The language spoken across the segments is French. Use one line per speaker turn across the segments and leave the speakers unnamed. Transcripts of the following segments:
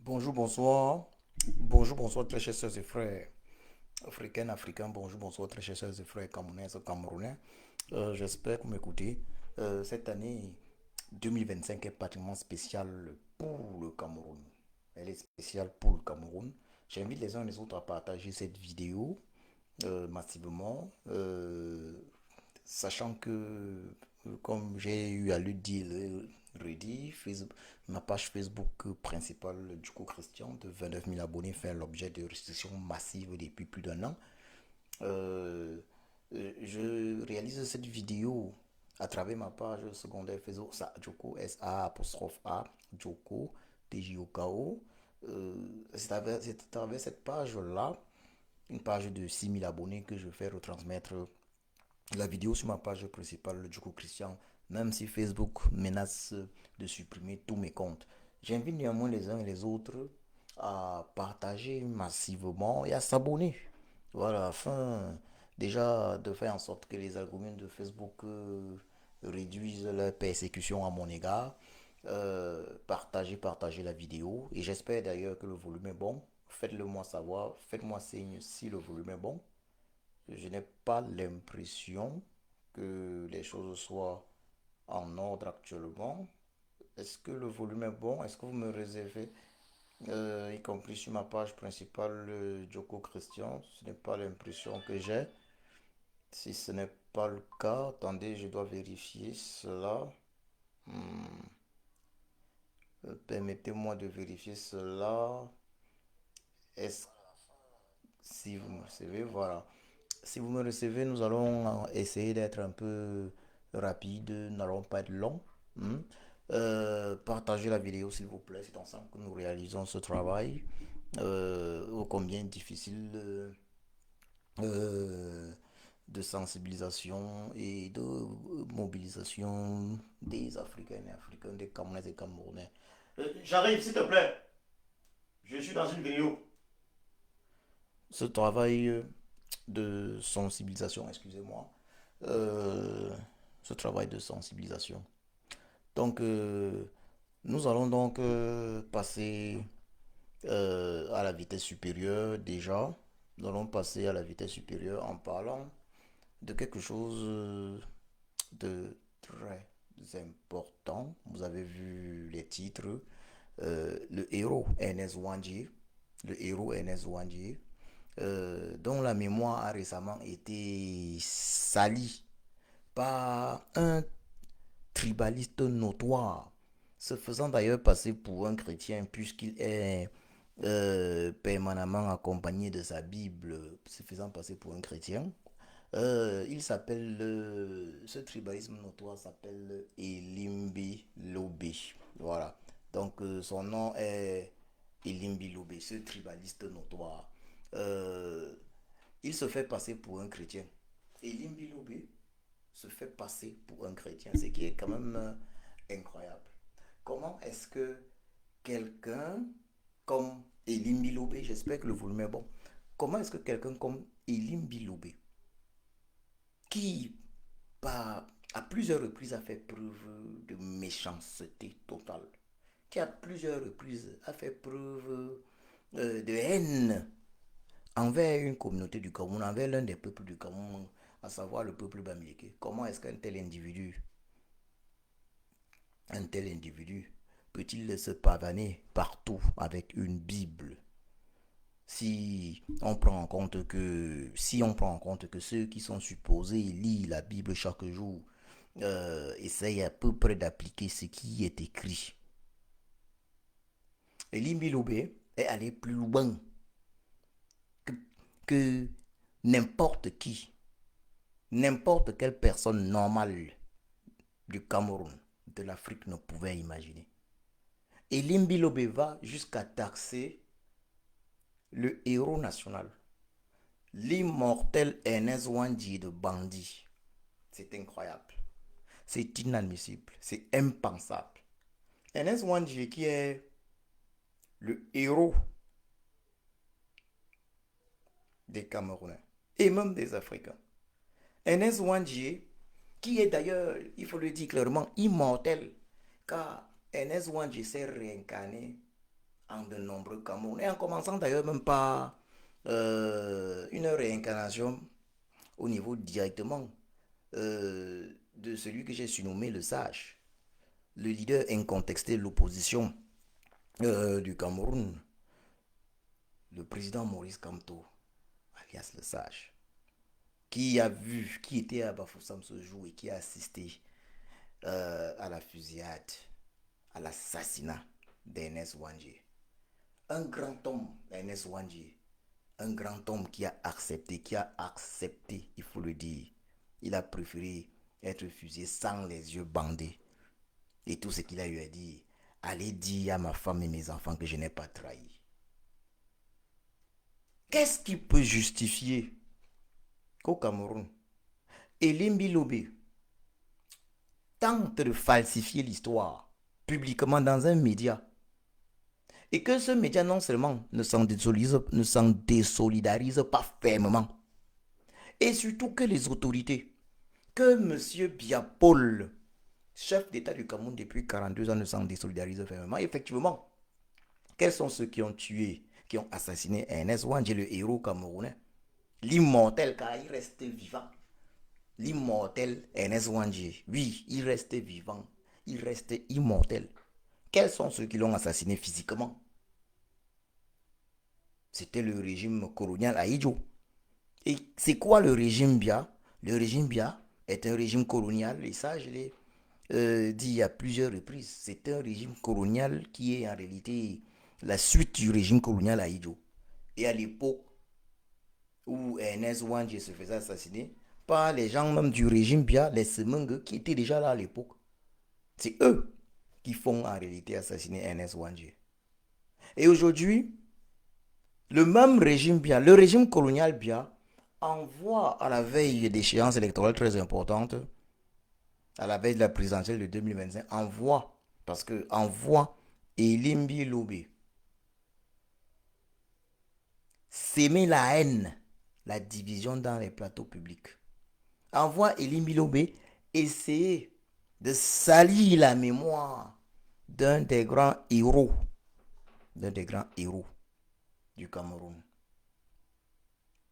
Bonjour, bonsoir. Bonjour, bonsoir, très chers sœurs et frères africains, africains. Bonjour, bonsoir, très chers sœurs et frères camerounais, camerounais. J'espère que vous m'écoutez. Cette année 2025 est particulièrement spéciale pour le Cameroun. Elle est spéciale pour le Cameroun. J'invite les uns et les autres à partager cette vidéo massivement, sachant que, comme j'ai eu à le dire, redire, ma page Facebook principale du coup Christian de 29 000 abonnés fait l'objet de restrictions massives depuis plus d'un an. Euh, je réalise cette vidéo à travers ma page secondaire Facebook Joko S-A apostrophe A Joko TJOKO. C'est à travers cette page-là, une page de 6 000 abonnés, que je fais retransmettre la vidéo sur ma page principale du coup Christian, même si Facebook menace de supprimer tous mes comptes. J'invite néanmoins les uns et les autres à partager massivement et à s'abonner. Voilà, afin déjà de faire en sorte que les algorithmes de Facebook réduisent leur persécution à mon égard. Partagez la vidéo. Et j'espère d'ailleurs que le volume est bon. Faites-le moi savoir. Faites-moi signe si le volume est bon. Je n'ai pas l'impression que les choses soient en ordre actuellement. Est-ce que le volume est bon? Est-ce que vous me réservez, y compris sur ma page principale, Joko Christian? Ce n'est pas l'impression que j'ai. Si ce n'est pas le cas, attendez, je dois vérifier cela. Hmm, Permettez-moi de vérifier cela. Est-ce si vous me recevez, voilà. Si vous me recevez, nous allons essayer d'être un peu rapide, nous n'allons pas être long. Hmm. Partagez la vidéo s'il vous plaît, c'est ensemble que nous réalisons ce travail. Ô combien difficile euh, de sensibilisation et de mobilisation des Africains et Africains, des Camerounais et Camerounais. J'arrive s'il te plaît, je suis dans une vidéo. Ce travail de sensibilisation, excusez-moi, euh, ce travail de sensibilisation. Donc, nous allons donc passer à la vitesse supérieure déjà. Nous allons passer à la vitesse supérieure en parlant de quelque chose de très important. Vous avez vu les titres. Le héros Ernest Ouandjié, le héros Ernest Ouandjié, dont la mémoire a récemment été salie par un tribaliste notoire, se faisant d'ailleurs passer pour un chrétien puisqu'il est permanemment accompagné de sa Bible, se faisant passer pour un chrétien. Il s'appelle, ce tribalisme notoire s'appelle Elimbi Lobé. Voilà. Donc son nom est Elimbi Lobé, ce tribaliste notoire. Euh, il se fait passer pour un chrétien. Elimbi Lobé se fait passer pour un chrétien, ce qui est quand même incroyable. Comment est-ce que quelqu'un comme Elim Bilobé, j'espère que le volume est bon, comment est-ce que quelqu'un comme Elim Bilobé, qui à plusieurs reprises a fait preuve de méchanceté totale, qui à plusieurs reprises a fait preuve de haine envers une communauté du Cameroun, envers l'un des peuples du Cameroun, à savoir le peuple bamileke, comment est-ce un tel individu peut-il se pavaner partout avec une Bible, si on prend en compte que ceux qui sont supposés lire la Bible chaque jour essayent à peu près d'appliquer ce qui est écrit. Elie Miloubé est allé plus loin que, que n'importe qui, n'importe quelle personne normale du Cameroun, de l'Afrique ne pouvait imaginer. Elie Miloubé va jusqu'à taxer le héros national, l'immortel Ernest Ouandji de bandit. C'est incroyable. C'est inadmissible. C'est impensable. Ernest Ouandji, qui est le héros des Camerounais et même des Africains. Ernest Ouandji, qui est d'ailleurs, il faut le dire clairement, immortel, car Ernest Ouandji s'est réincarné en de nombreux Camerounais, en commençant d'ailleurs même par une réincarnation au niveau directement de celui que j'ai surnommé le sage, le leader incontesté de l'opposition du Cameroun, le président Maurice Kamto, alias le sage, qui a vu, qui était à Bafoussam ce jour et qui a assisté à la fusillade, à l'assassinat d'Ernest Ouandjé. Un grand homme, Ernest Ouandjé, un grand homme qui a accepté, il faut le dire. Il a préféré être fusillé sans les yeux bandés. Et tout ce qu'il a eu à dire, allez dire à ma femme et mes enfants que je n'ai pas trahi. Qu'est-ce qui peut justifier qu'au Cameroun, Elimbi Lobé tente de falsifier l'histoire publiquement dans un média et que ce média non seulement ne s'en désolidarise pas fermement, et surtout que les autorités, que M. Biapol, chef d'État du Cameroun depuis 42 ans, ne s'en désolidarise fermement. Effectivement, quels sont ceux qui ont tué, qui ont assassiné Ernest Ouandjé, le héros camerounais, l'immortel, car il reste vivant. L'immortel Ernest Ouandjé, oui, il reste vivant, il reste immortel. Quels sont ceux qui l'ont assassiné physiquement? C'était le régime colonial Aïdjo. Et c'est quoi le régime Bia? Le régime Bia est un régime colonial, et ça je l'ai dit à plusieurs reprises. C'est un régime colonial qui est en réalité la suite du régime colonial Aïdjo. Et à l'époque où Ernest Ouandjé se faisait assassiner par les gens même du régime Bia, les Semengue, qui étaient déjà là à l'époque. C'est eux qui font en réalité assassiner Ernest Ouandjé. Et aujourd'hui, le même régime Bia, le régime colonial Bia, envoie à la veille d'échéances électorales très importantes, à la veille de la présidentielle de 2025, envoie Elimbi Lobé s'aimer la haine, la division dans les plateaux publics. Envoie Elimbi Lobé essayer de salir la mémoire d'un des grands héros, du Cameroun,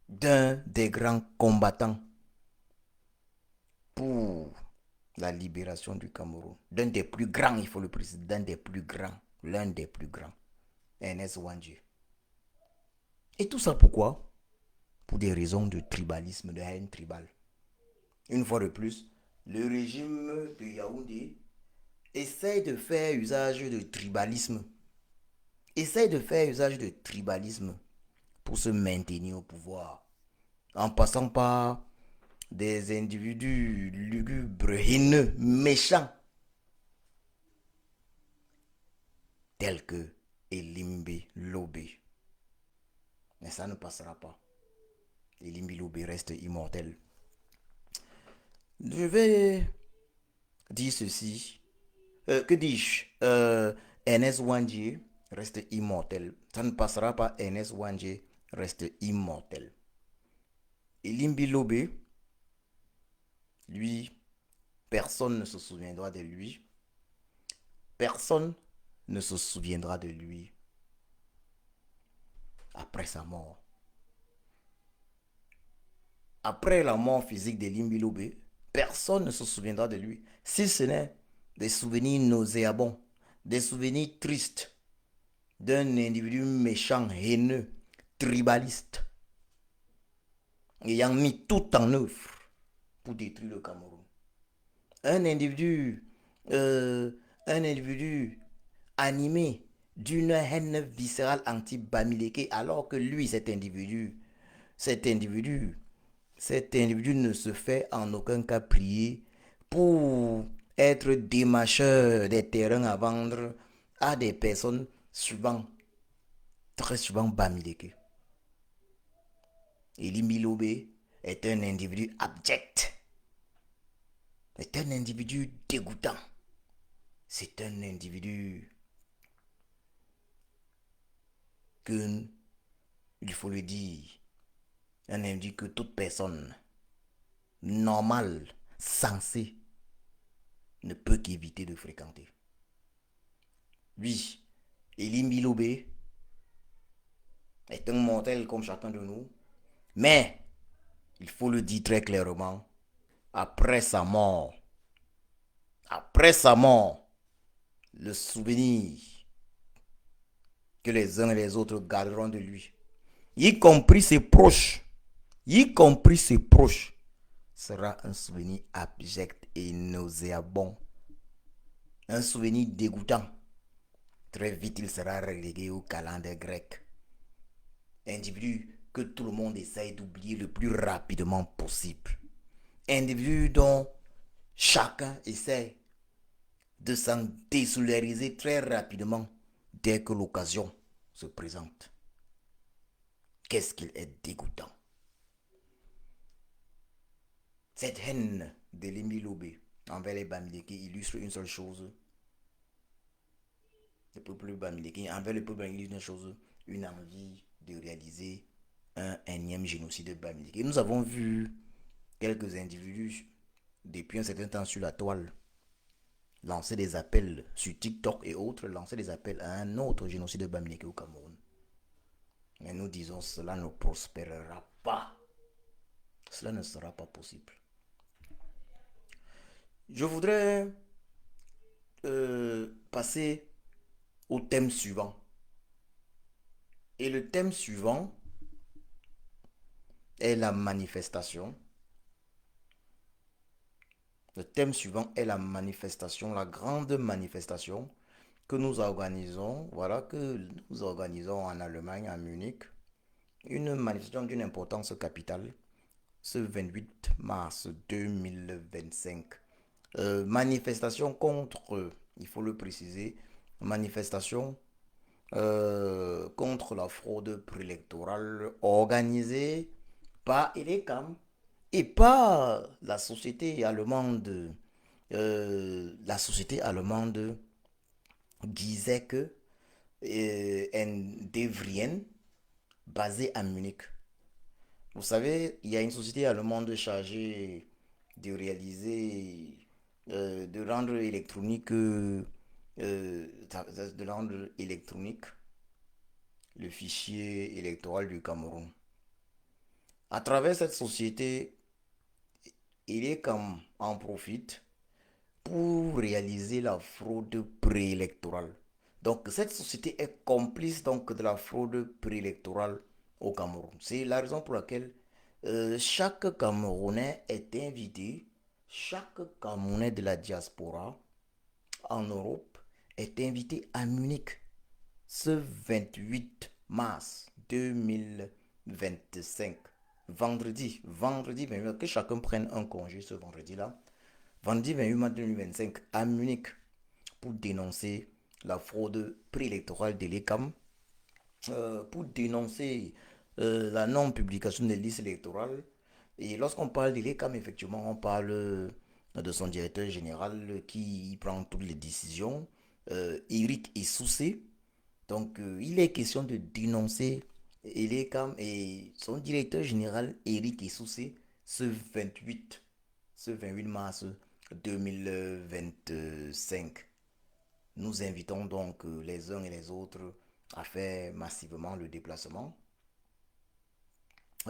d'un des grands combattants pour la libération du Cameroun, d'un des plus grands, il faut le préciser, l'un des plus grands, Ernest Ouandjé. Et tout ça pourquoi? Pour des raisons de tribalisme, de haine tribale. Une fois de plus, le régime de Yaoundé essaie de faire usage de tribalisme. Pour se maintenir au pouvoir. En passant par des individus lugubres, haineux, méchants, tels que Elimbi Lobé. Mais ça ne passera pas. Elimbi Lobé reste immortel. Je vais dire ceci. Que dis-je? Ernest Ouandjé reste immortel. Ça ne passera pas. Ernest Ouandjé reste immortel. Elimbi Lobé, lui, personne ne se souviendra de lui. Personne ne se souviendra de lui après sa mort. Après la mort physique d'Elimbi Lobé, personne ne se souviendra de lui, si ce n'est des souvenirs nauséabonds, des souvenirs tristes d'un individu méchant, haineux, tribaliste, ayant mis tout en œuvre pour détruire le Cameroun. Un individu, euh, un individu animé d'une haine viscérale anti-Bamileke, alors que lui, cet individu ne se fait en aucun cas prier pour être démacheur des terrains à vendre à des personnes très souvent Bamileke. Elimbi Lobé est un individu abject, est un individu dégoûtant, c'est un individu que, il faut le dire, un individu que toute personne normale, sensée, ne peut qu'éviter de fréquenter. Oui, Elimbi Lobé est un mortel comme chacun de nous. Mais, il faut le dire très clairement, après sa mort, après sa mort, le souvenir que les uns et les autres garderont de lui, y compris ses proches, y compris ses proches, sera un souvenir abject et nauséabond. Un souvenir dégoûtant. Très vite, il sera relégué au calendrier grec. Individu que tout le monde essaye d'oublier le plus rapidement possible. Individu dont chacun essaie de s'en désolidariser très rapidement dès que l'occasion se présente. Qu'est-ce qu'il est dégoûtant. Cette haine de Lémi Lobé envers les Bamileke illustre une seule chose. Le peuple Bamileke, envers le peuple Bamileke, une chose, une envie de réaliser un énième génocide Bamileke. Et nous avons vu quelques individus depuis un certain temps sur la toile lancer des appels sur TikTok et autres, lancer des appels à un autre génocide Bamileke au Cameroun. Mais nous disons cela ne prospérera pas. Cela ne sera pas possible. Je voudrais passer au thème suivant. Et le thème suivant est la manifestation. Le thème suivant est la manifestation, la grande manifestation que nous organisons, voilà, que nous organisons en Allemagne, à Munich. Une manifestation d'une importance capitale, ce 28 mars 2025. Manifestation contre, il faut le préciser, manifestation contre la fraude préélectorale organisée par Elecam et par la société allemande. La société allemande disait que Devrien, basée à Munich. Vous savez, il y a une société allemande chargée de réaliser, de rendre électronique, de rendre électronique le fichier électoral du Cameroun. À travers cette société, il est comme en profite pour réaliser la fraude préélectorale. Donc cette société est complice donc de la fraude préélectorale au Cameroun. C'est la raison pour laquelle chaque Camerounais est invité, chaque Camerounais de la diaspora en Europe est invité à Munich ce 28 mars 2025. Vendredi 28, que chacun prenne un congé ce vendredi-là. Vendredi 28 mars 2025 à Munich pour dénoncer la fraude préélectorale de l'ECAM, pour dénoncer la non-publication des listes électorales. Et lorsqu'on parle de l'ECAM, effectivement, on parle de son directeur général qui prend toutes les décisions, Eric Essoussé. Donc, il est question de dénoncer l'ECAM et son directeur général, Eric Essoussé, ce 28, ce 28 mars 2025. Nous invitons donc les uns et les autres à faire massivement le déplacement.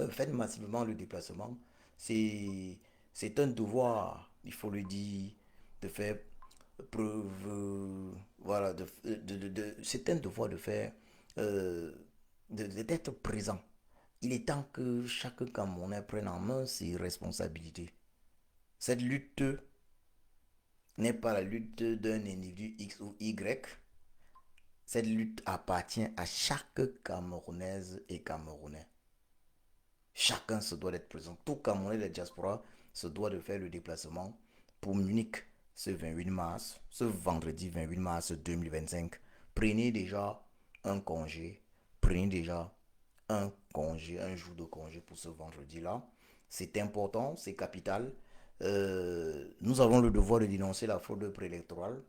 Faites massivement le déplacement. C'est, c'est un devoir, il faut le dire, de faire preuve. Voilà, c'est un devoir de faire, euh, d'être présent. Il est temps que chaque Camerounais prenne en main ses responsabilités. Cette lutte n'est pas la lutte d'un individu X ou Y. Cette lutte appartient à chaque Camerounaise et Camerounais. Chacun se doit d'être présent. Tout Camerounais de la diaspora se doit de faire le déplacement pour Munich ce 28 mars, ce vendredi 28 mars 2025. Prenez déjà un congé. Prenez déjà un congé, un jour de congé pour ce vendredi-là. C'est important, c'est capital. Nous avons le devoir de dénoncer la fraude préélectorale.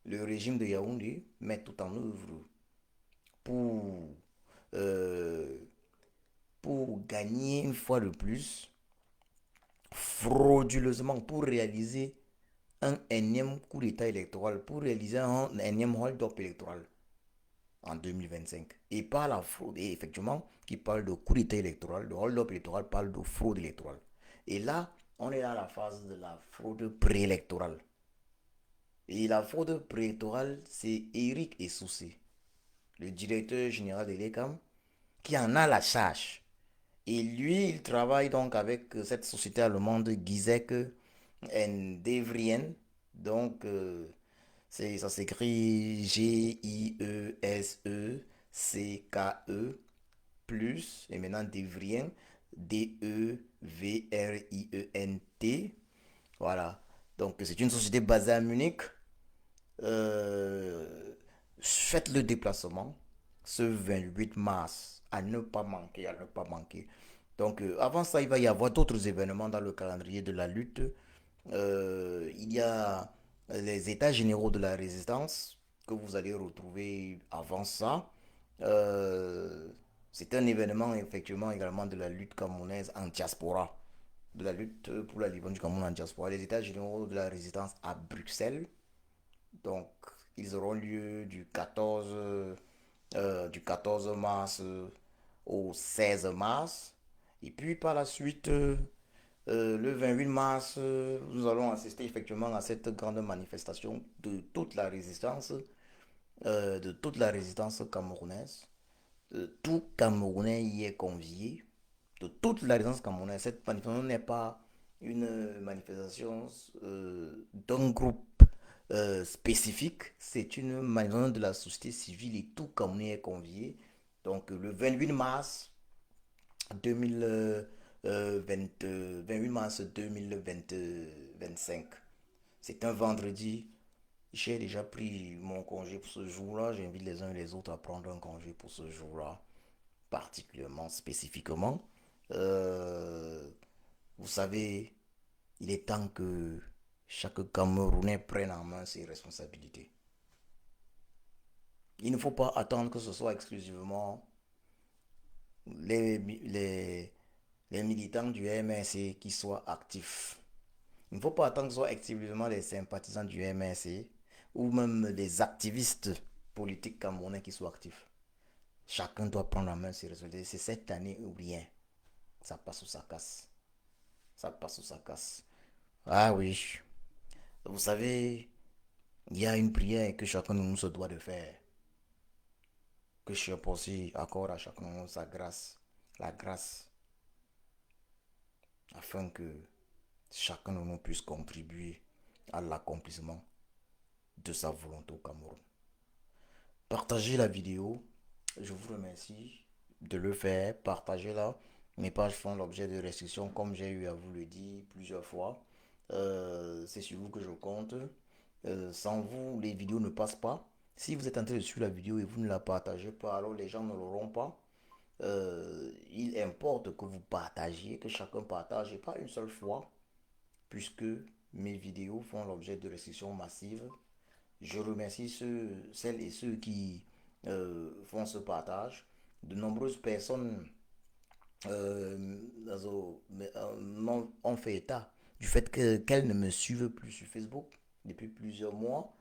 Le régime de Yaoundé met tout en œuvre pour, euh, pour gagner une fois de plus, frauduleusement, pour réaliser un énième coup d'état électoral, pour réaliser un énième hold-up électoral. en 2025. Et par la fraude, et effectivement, qui parle de coup d'État électoral, de hold-up électoral parle de fraude électorale. Et là, on est dans la phase de la fraude préélectorale. Et la fraude préélectorale, c'est Eric Essoussé, le directeur général de l'ECAM, qui en a la charge. Et lui, il travaille donc avec cette société allemande Gizek Devrien. Donc, ça s'écrit Giesecke plus, et maintenant Devrien, Devrient. Voilà. Donc, c'est une société basée à Munich. Faites le déplacement ce 28 mars à ne pas manquer, à ne pas manquer. Donc, avant ça, il va y avoir d'autres événements dans le calendrier de la lutte. Il y a les états généraux de la résistance que vous allez retrouver avant ça. Euh, c'est un événement effectivement également de la lutte camerounaise en diaspora, de la lutte pour la libération du Cameroun en diaspora. Les états généraux de la résistance à Bruxelles. Donc, ils auront lieu du 14 mars au 16 mars. Et puis par la suite, le 28 mars, nous allons assister effectivement à cette grande manifestation de toute la résistance camerounaise. Tout Camerounais y est convié, de toute la résistance camerounaise. Cette manifestation n'est pas une manifestation d'un groupe spécifique, c'est une manifestation de la société civile et tout Camerounais est convié. Donc le 28 mars 2020, 28 mars 2025. C'est un vendredi. J'ai déjà pris mon congé pour ce jour-là. J'invite les uns et les autres à prendre un congé pour ce jour-là, particulièrement, spécifiquement. Euh, vous savez, il est temps que chaque Camerounais prenne en main ses responsabilités. Il ne faut pas attendre que ce soit exclusivement les, les, les militants du MNC qui soient actifs. Il ne faut pas attendre que ce soit exclusivement les sympathisants du MNC ou même les activistes politiques camerounais qui soient actifs. Chacun doit prendre en main ses résultats. C'est cette année ou rien. Ça passe ou ça casse. Ça passe ou ça casse. Ah oui. Vous savez, il y a une prière que chacun de nous se doit de faire. Que Dieu aussi accorde à chacun de nous sa grâce. La grâce. Afin que chacun de nous puisse contribuer à l'accomplissement de sa volonté au Cameroun. Partagez la vidéo. Je vous remercie de le faire. Partagez-la. Mes pages font l'objet de restrictions, comme j'ai eu à vous le dire plusieurs fois. C'est sur vous que je compte. Sans vous, les vidéos ne passent pas. Si vous êtes en train de suivre la vidéo et vous ne la partagez pas, alors les gens ne l'auront pas. Il importe que vous partagiez, que chacun partage, et pas une seule fois, puisque mes vidéos font l'objet de restrictions massives. Je remercie celles et ceux qui font ce partage. De nombreuses personnes ont fait état du fait qu'elles ne me suivent plus sur Facebook depuis plusieurs mois.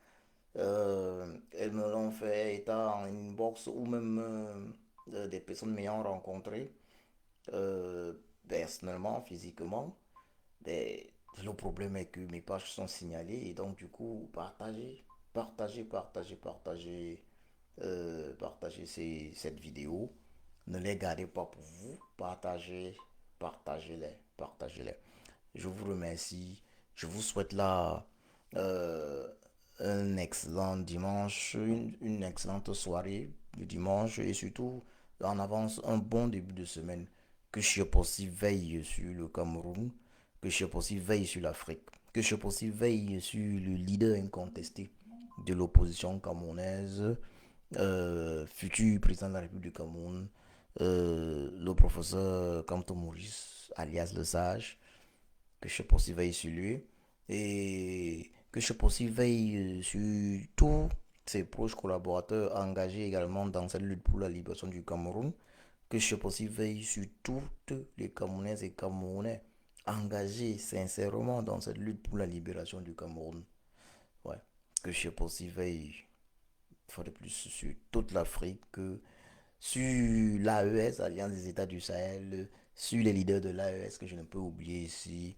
Elles me l'ont fait état en inbox ou même des personnes m'ayant rencontré personnellement, physiquement. Mais le problème est que mes pages sont signalées et donc du coup, partagez cette vidéo. Ne les gardez pas pour vous. Partagez-les. Je vous remercie. Je vous souhaite là euh, un excellent dimanche, une excellente soirée de dimanche et surtout en avance un bon début de semaine. Que Chiapossi veille sur le Cameroun, que Chiapossi veille sur l'Afrique, que Chiapossi veille sur le leader incontesté de l'opposition camerounaise, futur président de la République du Cameroun, le professeur Kamto Maurice, alias Le Sage, que Chiapossi veille sur lui et que Chiapossi veille sur tous ses proches collaborateurs engagés également dans cette lutte pour la libération du Cameroun, que Chiapossi veille sur toutes les Camerounaises et Camerounais engagés sincèrement dans cette lutte pour la libération du Cameroun. Ouais. Que Chiapossi veille une fois de plus, sur toute l'Afrique, sur l'AES, Alliance des États du Sahel, sur les leaders de l'AES que je ne peux oublier ici,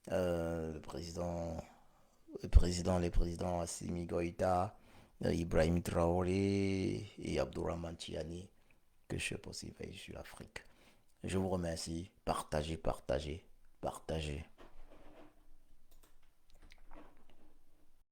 le président, les présidents Assimi Goïta, Ibrahim Traoré et Abdourahmane Tiani, que je sais aussi veille sur l'Afrique. Je vous remercie. Partagez, partagez, partagez.